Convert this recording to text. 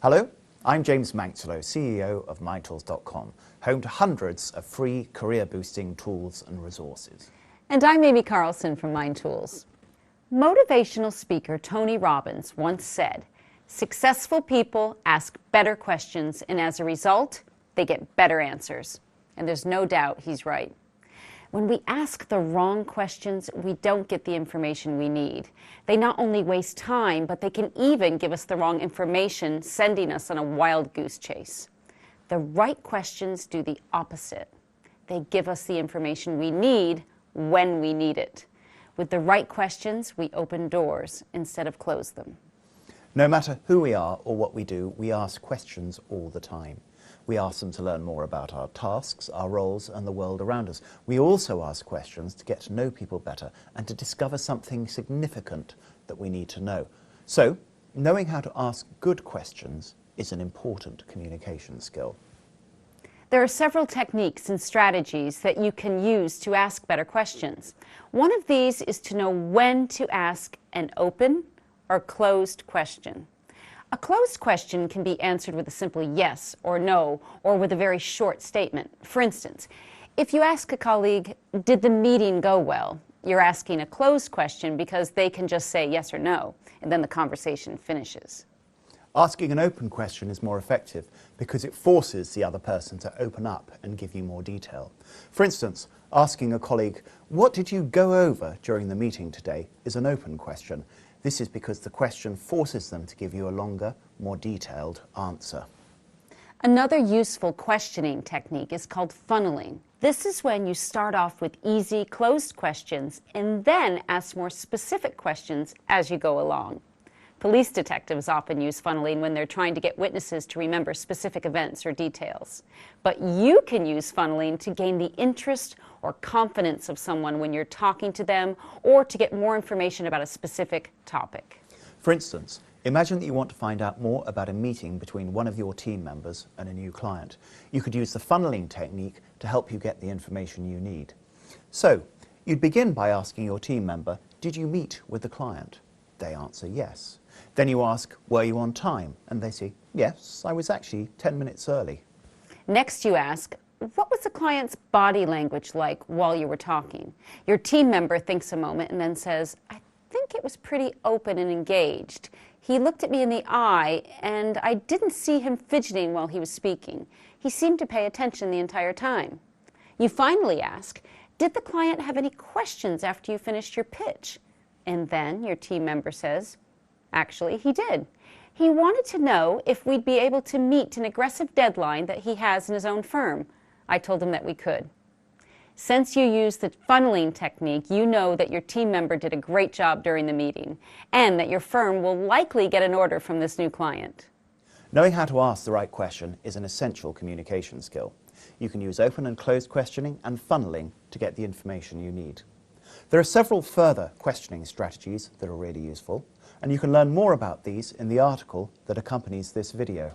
Hello, I'm James Manxlow, CEO of MindTools.com, home to hundreds of free career-boosting tools and resources. And I'm Amy Carlson from MindTools. Motivational speaker Tony Robbins once said, "Successful people ask better questions, and as a result, they get better answers." And there's no doubt he's right. When we ask the wrong questions, we don't get the information we need. They not only waste time, but they can even give us the wrong information, sending us on a wild goose chase. The right questions do the opposite. They give us the information we need when we need it. With the right questions, we open doors instead of close them. No matter who we are or what we do, we ask questions all the time. We ask them to learn more about our tasks, our roles, and the world around us. We also ask questions to get to know people better and to discover something significant that we need to know. So, knowing how to ask good questions is an important communication skill. There are several techniques and strategies that you can use to ask better questions. One of these is to know when to ask an open or closed question. A closed question can be answered with a simple yes or no, or with a very short statement. For instance, if you ask a colleague, "Did the meeting go well?" you're asking a closed question because they can just say yes or no, and then the conversation finishes. Asking an open question is more effective because it forces the other person to open up and give you more detail. For instance, asking a colleague, "What did you go over during the meeting today?" is an open question. This is because the question forces them to give you a longer, more detailed answer. Another useful questioning technique is called funneling. This is when you start off with easy, closed questions and then ask more specific questions as you go along. Police detectives often use funneling when they're trying to get witnesses to remember specific events or details. But you can use funneling to gain the interest or confidence of someone when you're talking to them, or to get more information about a specific topic. For instance, imagine that you want to find out more about a meeting between one of your team members and a new client. You could use the funneling technique to help you get the information you need. So, you'd begin by asking your team member, "Did you meet with the client?" They answer yes. Then you ask, "Were you on time?" And they say, "Yes, I was actually 10 minutes early." Next you ask, "What was the client's body language like while you were talking?" Your team member thinks a moment and then says, "I think it was pretty open and engaged. He looked at me in the eye and I didn't see him fidgeting while he was speaking. He seemed to pay attention the entire time." You finally ask, "Did the client have any questions after you finished your pitch?" And then your team member says, "Actually, he did. He wanted to know if we'd be able to meet an aggressive deadline that he has in his own firm. I told him that we could." Since you used the funneling technique, you know that your team member did a great job during the meeting, and that your firm will likely get an order from this new client. Knowing how to ask the right question is an essential communication skill. You can use open and closed questioning and funneling to get the information you need. There are several further questioning strategies that are really useful, and you can learn more about these in the article that accompanies this video.